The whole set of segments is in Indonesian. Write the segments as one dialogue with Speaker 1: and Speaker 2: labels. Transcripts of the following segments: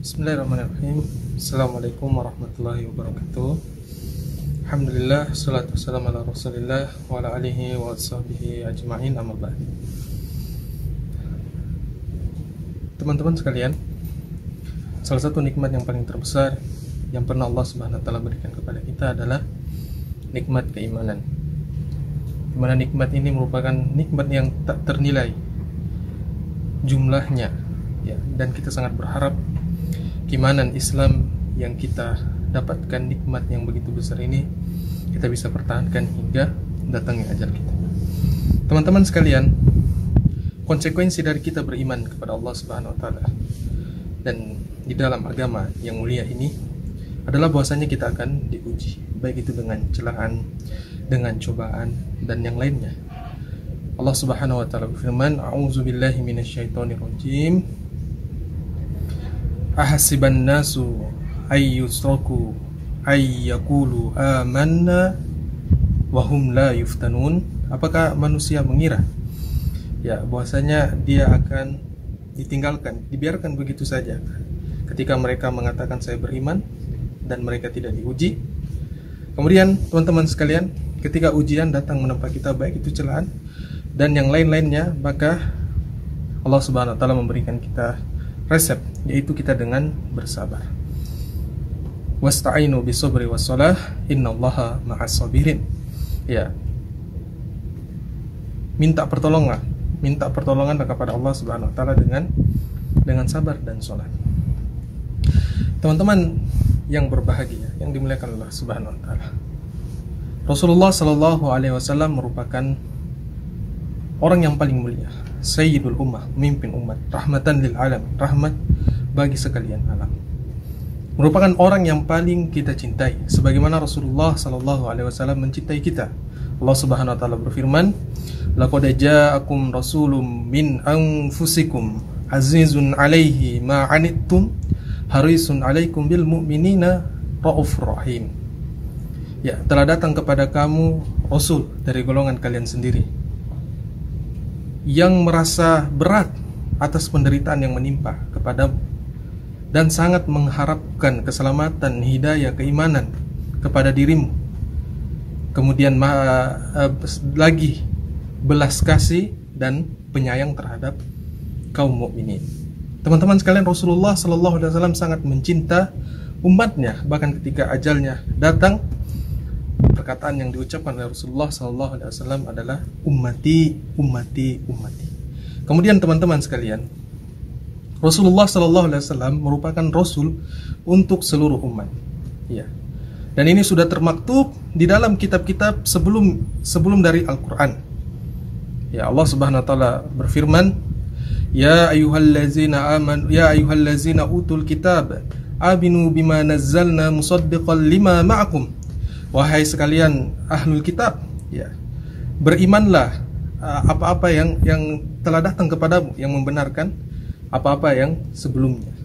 Speaker 1: Bismillahirrahmanirrahim. Assalamualaikum warahmatullahi wabarakatuh. Alhamdulillah, salatu wassalamu ala rasulillah wa ala alihi wa sahbihi ajma'in, amma ba'd. Teman-teman sekalian, salah satu nikmat yang paling terbesar yang pernah Allah Subhanahu wa ta'ala berikan kepada kita adalah nikmat keimanan. Di mana nikmat ini merupakan nikmat yang tak ternilai jumlahnya, ya, dan kita sangat berharap keimanan Islam yang kita dapatkan, nikmat yang begitu besar ini, kita bisa pertahankan hingga datangnya ajal kita. Teman-teman sekalian, konsekuensi dari kita beriman kepada Allah Subhanahu wa ta'ala dan di dalam agama yang mulia ini adalah bahwasanya kita akan diuji, baik itu dengan celaan, dengan cobaan, dan yang lainnya. Allah Subhanahu wa ta'ala berfirman, a'udzubillahi minasyaitonirrajim, ahasiban nasu ayyusraku ayyakulu amanna wahum la yuftanun. Apakah manusia mengira, ya, bahwasanya dia akan ditinggalkan, dibiarkan begitu saja ketika mereka mengatakan saya beriman dan mereka tidak diuji. Kemudian teman-teman sekalian, ketika ujian datang menempa kita, baik itu celaan dan yang lain-lainnya, maka Allah Subhanahu wa ta'ala memberikan kita resep, yaitu kita dengan bersabar. Wasta'inu bisabri wassalah, innallaha ma'as sabirin. Ya. Minta pertolongan kepada Allah Subhanahu wa taala dengan sabar dan salat. Teman-teman yang berbahagia, yang dimuliakan Allah Subhanahu wa taala, Rasulullah sallallahu alaihi wasallam merupakan orang yang paling mulia, Sayyidul Ummah, pemimpin umat, rahmatan lil alam, rahmat bagi sekalian alam. Merupakan orang yang paling kita cintai, sebagaimana Rasulullah sallallahu alaihi wasallam mencintai kita. Allah Subhanahu wa taala berfirman, laqad ja'akum rasulun min anfusikum azizun 'alaihi ma 'anittum harisun 'alaikum bil mu'minina raufur rahim. Ya, telah datang kepada kamu rasul dari golongan kalian sendiri yang merasa berat atas penderitaan yang menimpa kepadamu dan sangat mengharapkan keselamatan, hidayah, keimanan kepada dirimu. Kemudian lagi belas kasih dan penyayang terhadap kaum mukminin. Teman-teman sekalian, Rasulullah sallallahu alaihi wasallam sangat mencinta umatnya, bahkan ketika ajalnya datang, perkataan yang diucapkan oleh Rasulullah sallallahu alaihi wasallam adalah ummati, ummati, ummati. Kemudian teman-teman sekalian, Rasulullah sallallahu alaihi wasallam merupakan rasul untuk seluruh umat. Ya. Dan ini sudah termaktub di dalam kitab-kitab sebelum dari Al-Qur'an. Ya, Allah Subhanahu wa taala berfirman, ya ayyuhallazina amanu ya ayyuhallazina utul kitab aminu bima nazzalna musaddiqan lima ma'akum. Wahai sekalian ahlul kitab, ya, berimanlah apa-apa yang telah datang kepadamu, yang membenarkan apa-apa yang sebelumnya.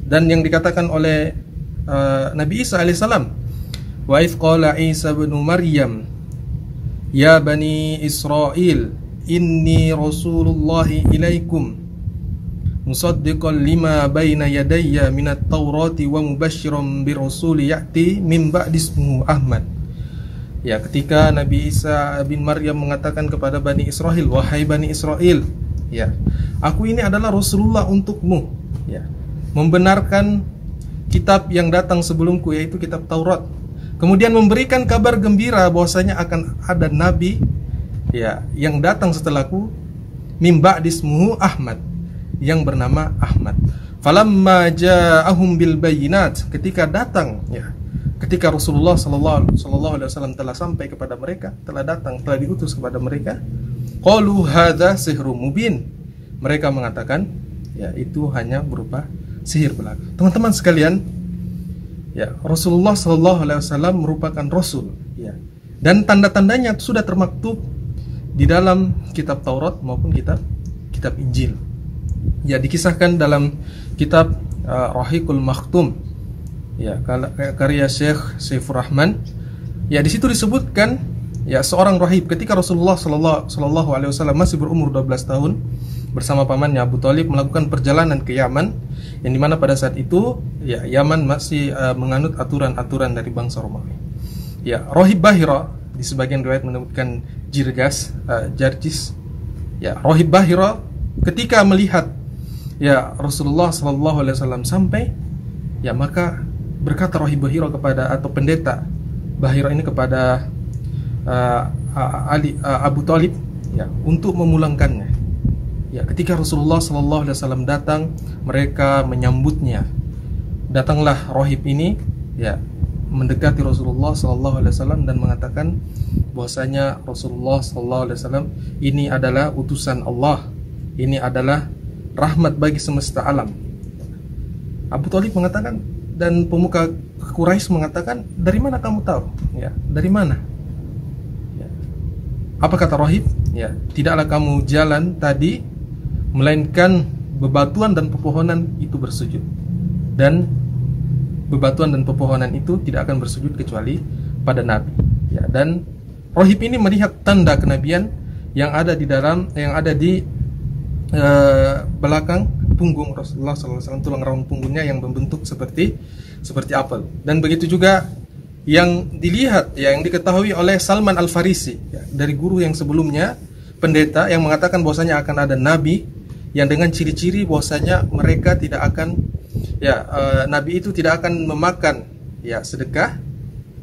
Speaker 1: Dan yang dikatakan oleh Nabi Isa alaihissalam, wa idh qala Isa bin Maryam ya bani Israel inni rasulullahi ilaikum musaddiqan lima baina yadayya minat taurati wa mubasysyiran birrasuli ya'ti min ba'di ismuhu Ahmad. Ya, ketika Nabi Isa bin Maryam mengatakan kepada Bani Israel, wahai Bani Israel, ya, aku ini adalah Rasulullah untukmu, ya, membenarkan kitab yang datang sebelumku, yaitu kitab Taurat. Kemudian memberikan kabar gembira bahwasanya akan ada nabi, ya, yang datang setelahku, min ba'di ismuhu Ahmad, yang bernama Ahmad. Falamma ja'ahum bil bayyinat, ketika datang, ya, ketika Rasulullah sallallahu alaihi wasallam telah sampai kepada mereka, telah diutus kepada mereka, qalu hadza sihrun mubin. Mereka mengatakan, ya, itu hanya berupa sihir belaka. Teman-teman sekalian, ya, Rasulullah sallallahu alaihi wasallam merupakan rasul, ya. Dan tanda-tandanya sudah termaktub di dalam kitab Taurat maupun kitab Injil. Ya, dikisahkan dalam kitab Rahiqul Makhtum, ya, karya Syekh Saifur Rahman. Ya, di situ disebutkan, ya seorang rahib ketika Rasulullah Shallallahu Alaihi Wasallam masih berumur 12 tahun bersama pamannya Abu Thalib melakukan perjalanan ke Yaman, yang dimana pada saat itu ya Yaman masih menganut aturan-aturan dari bangsa Romawi. Ya, Rahib Bahira di sebagian riwayat menyebutkan Jarjis. Ya, Rahib Bahira ketika melihat ya Rasulullah Shallallahu Alaihi Wasallam sampai, ya maka berkata Rahib Bahira kepada atau pendeta Bahira ini kepada Abu Thalib ya untuk memulangkannya. Ya, ketika Rasulullah Shallallahu Alaihi Wasallam datang, mereka menyambutnya. Datanglah Rahib ini ya mendekati Rasulullah Shallallahu Alaihi Wasallam dan mengatakan bahwasanya Rasulullah Shallallahu Alaihi Wasallam ini adalah utusan Allah, ini adalah rahmat bagi semesta alam. Abu Thalib mengatakan, dan pemuka Quraisy mengatakan, dari mana kamu tahu? Ya, dari mana? Ya. Apa kata Rahib? Ya, tidaklah kamu jalan tadi melainkan bebatuan dan pepohonan itu bersujud, dan bebatuan dan pepohonan itu tidak akan bersujud kecuali pada Nabi. Ya, dan Rahib ini melihat tanda kenabian yang ada di belakang punggung Rasulullah SAW, tulang rahang punggungnya yang membentuk seperti apel. Dan begitu juga yang dilihat, ya, yang diketahui oleh Salman Al-Farisi ya, dari guru yang sebelumnya, pendeta yang mengatakan bahwasanya akan ada nabi yang dengan ciri-ciri bahwasanya mereka tidak akan nabi itu tidak akan memakan ya sedekah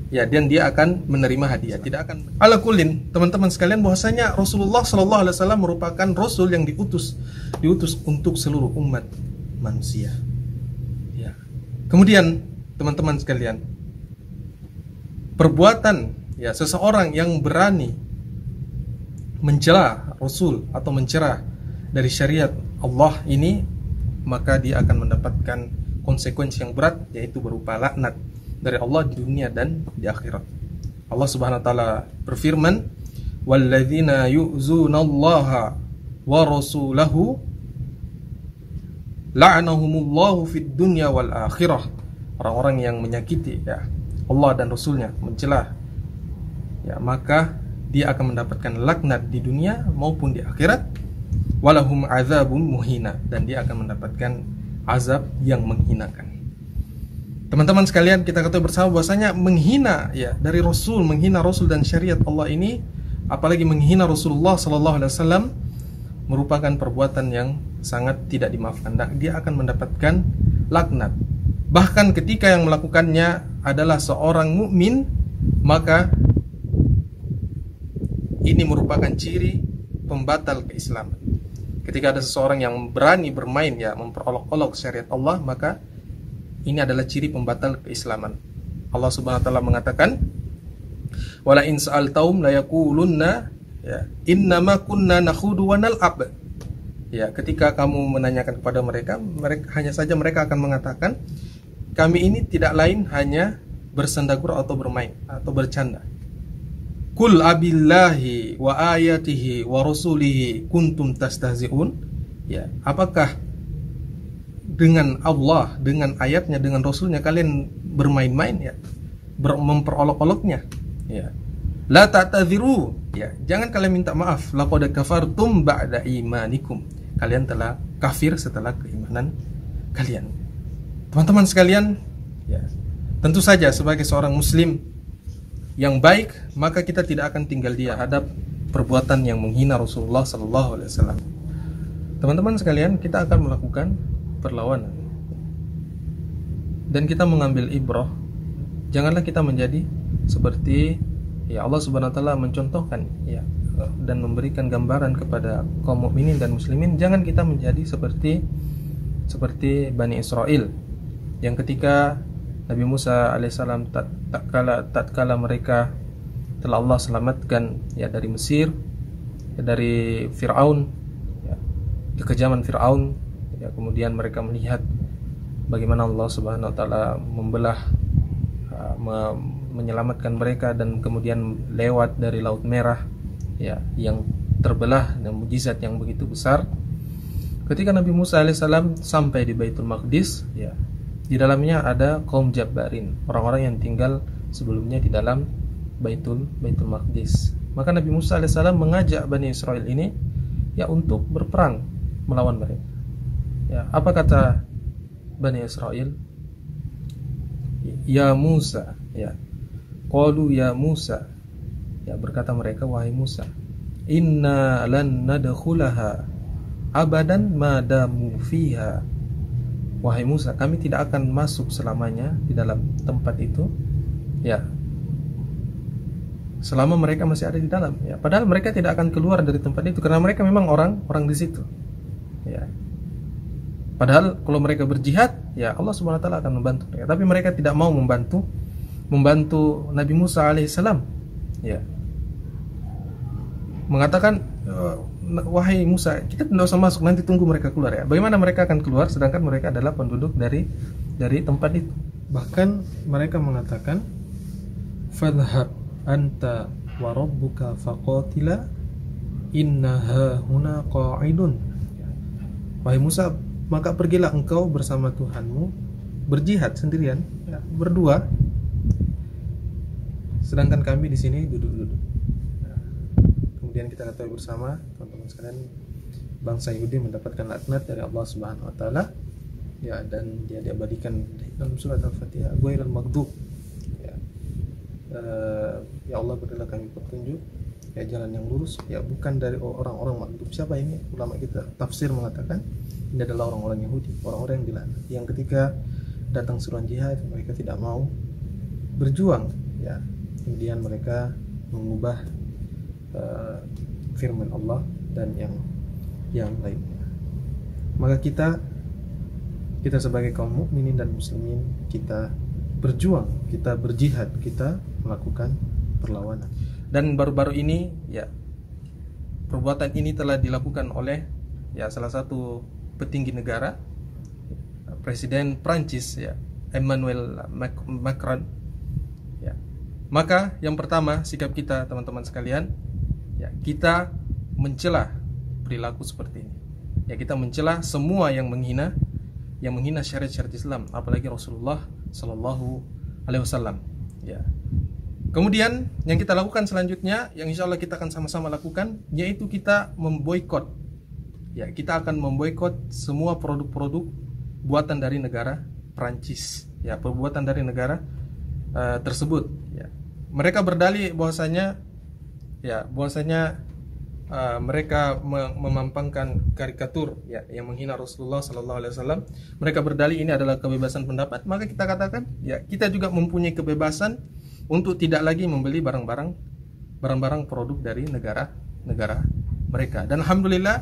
Speaker 1: ya, dan dia akan menerima hadiah, tidak akan. Ala kullin, teman-teman sekalian, bahwasanya Rasulullah Shallallahu Alaihi Wasallam merupakan rasul yang diutus untuk seluruh umat manusia. Ya. Kemudian teman-teman sekalian, perbuatan ya seseorang yang berani mencela Rasul atau mencerah dari syariat Allah ini, maka dia akan mendapatkan konsekuensi yang berat, yaitu berupa laknat dari Allah di dunia dan di akhirat. Allah Subhanahu wa taala berfirman, "Walladzina yu'zunallaha wa rasulahu la'anahumullahu fid dunya wal akhirah." Orang-orang yang menyakiti ya Allah dan Rasulnya, mencela ya, maka dia akan mendapatkan laknat di dunia maupun di akhirat. Walahum azabun muhina, dan dia akan mendapatkan azab yang menghinakan. Teman-teman sekalian, kita ketahui bersama bahwasanya menghina ya dari Rasul, menghina Rasul dan syariat Allah ini, apalagi menghina Rasulullah Sallallahu Alaihi Wasallam, merupakan perbuatan yang sangat tidak dimaafkan. Dia akan mendapatkan laknat. Bahkan ketika yang melakukannya adalah seorang mukmin, maka ini merupakan ciri pembatal keislaman. Ketika ada seseorang yang berani bermain ya memperolok-olok syariat Allah, maka ini adalah ciri pembatal keislaman. Allah Subhanahu wa taala mengatakan, "Wala in sa'altaum la yaqulunna ya innama kunna nakhudu wa nal'ab." Ya, ketika kamu menanyakan kepada mereka hanya saja mereka akan mengatakan, kami ini tidak lain hanya bersenda gurau atau bermain atau bercanda. Kul abillahi wa ayatihi wa rasulihi kuntum tastahzi'un. Ya, apakah dengan Allah, dengan ayatnya, dengan rasulnya kalian bermain-main ya, memperolok-oloknya ya. La ta'tadhiru, ya, jangan kalian minta maaf. Laqad kafartum ba'da imanikum. Kalian telah kafir setelah keimanan kalian. Teman-teman sekalian, ya, tentu saja sebagai seorang muslim yang baik, maka kita tidak akan tinggal di hadap perbuatan yang menghina Rasulullah Sallallahu Alaihi Wasallam. Teman-teman sekalian, kita akan melakukan perlawanan dan kita mengambil ibrah. Janganlah kita menjadi seperti ya Allah Subhanahu Wa Taala mencontohkan ya dan memberikan gambaran kepada kaum mukminin dan muslimin. Jangan kita menjadi seperti Bani Israel yang ketika Nabi Musa alaihissalam tatkala mereka telah Allah selamatkan ya dari Mesir, ya, dari Fir'aun ya, kekejaman Fir'aun ya, kemudian mereka melihat bagaimana Allah Subhanahu wa taala membelah menyelamatkan mereka dan kemudian lewat dari Laut Merah ya yang terbelah dan mukjizat yang begitu besar. Ketika Nabi Musa alaihissalam sampai di Baitul Maqdis ya, di dalamnya ada kaum Jabbarin, orang-orang yang tinggal sebelumnya di dalam Baitul Maqdis. Maka Nabi Musa alaihissalam mengajak Bani Israel ini ya untuk berperang melawan mereka. Ya, apa kata Bani Israel? Ya Musa, ya. Qalu ya Musa. Ya, berkata mereka, wahai Musa, inna lan nadkhulaha abadan madamu fiha. Wahai Musa, kami tidak akan masuk selamanya di dalam tempat itu, ya, selama mereka masih ada di dalam. Ya, padahal mereka tidak akan keluar dari tempat itu karena mereka memang orang di situ. Ya. Padahal kalau mereka berjihad, ya Allah Subhanahu wa taala akan membantu mereka. Tapi mereka tidak mau membantu Nabi Musa alaihissalam. Ya. Mengatakan, wahai Musa, kita tidak usah masuk, nanti tunggu mereka keluar ya. Bagaimana mereka akan keluar sedangkan mereka adalah penduduk dari tempat itu. Bahkan mereka mengatakan, fadhhab anta wa rabbuka faqatila innaha huna qa'idun. Wahai Musa, maka pergilah engkau bersama Tuhanmu berjihad sendirian, ya, berdua, sedangkan kami di sini duduk-duduk. Kemudian kita ketahui bersama, teman-teman sekalian, bangsa Yahudi mendapatkan laknat dari Allah Subhanahu wa taala, ya, dan dia diabadikan dalam surat Al-Fatihah, ghairil maghdub, ya. Ya Allah, berilah kami petunjuk, ya, jalan yang lurus, ya, bukan dari orang-orang maghdub. Siapa ini? Ulama kita tafsir mengatakan ini adalah orang-orang Yahudi, orang-orang yang dilaknat, yang ketika datang seruan jihad mereka tidak mau berjuang, ya. Kemudian mereka mengubah firman Allah dan yang lainnya. Maka kita sebagai kaum mukminin dan muslimin, kita berjuang, kita berjihad, kita melakukan perlawanan. Dan baru-baru ini, ya, perbuatan ini telah dilakukan oleh, ya, salah satu petinggi negara, Presiden Prancis, ya, Emmanuel Macron. Ya. Maka yang pertama, sikap kita, teman-teman sekalian, ya, kita mencela perilaku seperti ini. Ya, kita mencela semua yang menghina syariat-syariat Islam, apalagi Rasulullah Sallallahu Alaihi Wasallam. Ya. Kemudian yang kita lakukan selanjutnya, yang insya Allah kita akan sama-sama lakukan, yaitu kita memboikot. Ya, kita akan memboikot semua produk-produk buatan dari negara Prancis. Ya, perbuatan dari negara tersebut. Ya. Mereka berdalih bahwasanya, ya, mereka memampangkan karikatur, ya, yang menghina Rasulullah Sallallahu Alaihi Wasallam. Mereka berdalih ini adalah kebebasan pendapat. Maka kita katakan, ya, kita juga mempunyai kebebasan untuk tidak lagi membeli barang-barang produk dari negara mereka. Dan alhamdulillah,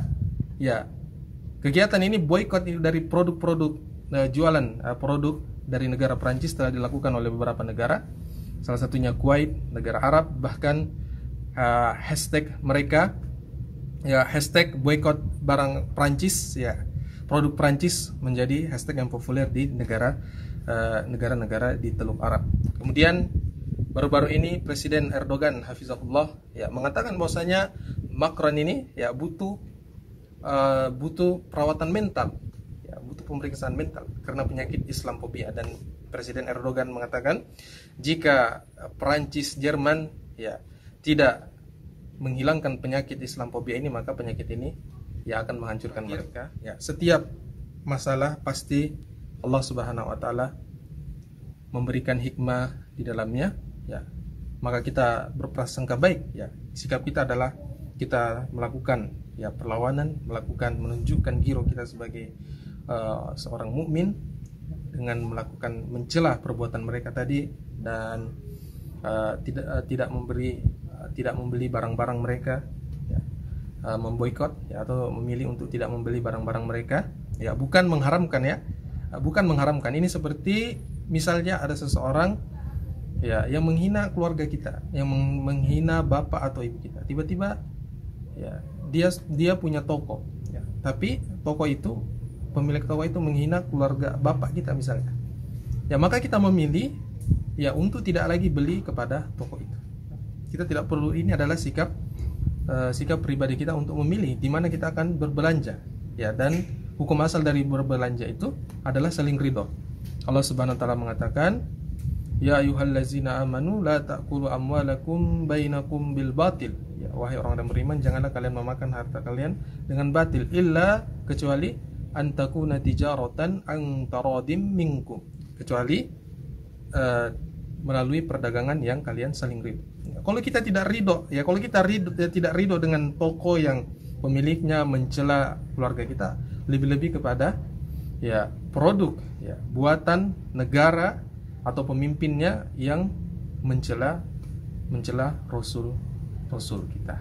Speaker 1: ya, kegiatan ini, boikot dari produk-produk jualan produk dari negara Prancis telah dilakukan oleh beberapa negara, salah satunya Kuwait, negara Arab. Bahkan hashtag mereka, ya, hashtag boikot barang Prancis, ya, produk Prancis menjadi hashtag yang populer di negara-negara di Teluk Arab. Kemudian baru-baru ini Presiden Erdogan hafizahullah, ya, mengatakan bahwasanya Macron ini, ya, butuh perawatan mental, ya, butuh pemeriksaan mental karena penyakit Islamophobia. Dan Presiden Erdogan mengatakan jika Perancis, Jerman, ya, tidak menghilangkan penyakit Islamophobia ini, maka penyakit ini, ya, akan menghancurkan mereka. Ya, setiap masalah pasti Allah Subhanahu wa taala memberikan hikmah di dalamnya, ya. Maka kita berprasangka baik, ya. Sikap kita adalah kita melakukan, ya, perlawanan, menunjukkan giro kita sebagai seorang mukmin dengan melakukan mencela perbuatan mereka tadi, dan tidak membeli barang-barang mereka, ya, memboikot, ya, atau memilih untuk tidak membeli barang-barang mereka, ya, bukan mengharamkan, ya, bukan mengharamkan. Ini seperti misalnya ada seseorang, ya, yang menghina keluarga kita, yang menghina bapak atau ibu kita. Tiba-tiba, ya, dia punya toko, ya, tapi toko itu, pemilik toko itu menghina keluarga bapak kita misalnya. Ya, maka kita memilih, ya, untuk tidak lagi beli kepada toko itu. Kita tidak perlu, ini adalah sikap pribadi kita untuk memilih di mana kita akan berbelanja, ya. Dan hukum asal dari berbelanja itu adalah saling ridho. Allah Subhanahu wa taala mengatakan, Ya ayyuhallazina amanu la ta'kulu amwalakum bainakum bil batil. Ya, wahai orang yang beriman, janganlah kalian memakan harta kalian dengan batil, illa kecuali antakuna tijaratan an taradim minkum, kecuali melalui perdagangan yang kalian saling ridho. Ya, kalau kita tidak ridho, ya kalau kita tidak ridho dengan toko yang pemiliknya mencela keluarga kita, lebih-lebih kepada ya produk ya buatan negara atau pemimpinnya yang mencela rasul kita.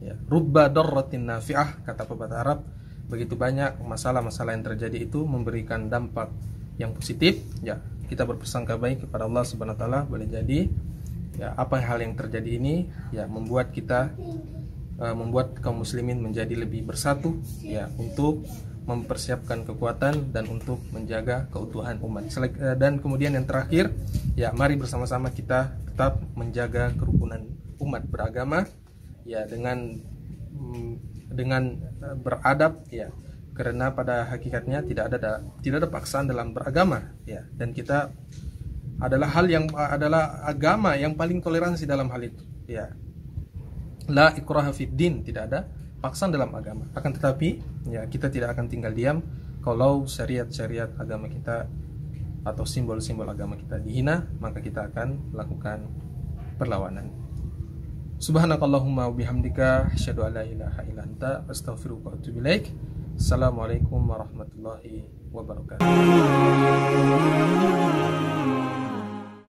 Speaker 1: Ya, rubba darratin nafi'ah, kata pepatah Arab, begitu banyak masalah-masalah yang terjadi itu memberikan dampak yang positif. Ya, kita berprasangka baik kepada Allah Subhanahu wa taala, boleh jadi ya apa hal yang terjadi ini ya membuat kita membuat kaum muslimin menjadi lebih bersatu ya untuk mempersiapkan kekuatan dan untuk menjaga keutuhan umat. Dan kemudian yang terakhir ya, mari bersama-sama kita tetap menjaga kerukunan umat beragama ya dengan beradab ya, karena pada hakikatnya tidak ada paksaan dalam beragama ya, dan kita adalah agama yang paling toleransi dalam hal itu ya. La ikraha fid din, tidak ada paksaan dalam agama. Akan tetapi ya kita tidak akan tinggal diam kalau syariat-syariat agama kita atau simbol-simbol agama kita dihina, maka kita akan melakukan perlawanan. Subhanakallahumma wa bihamdika asyhadu an la ilaha illa anta astaghfiruka wa atubu ilaik. Assalamualaikum warahmatullahi wabarakatuh.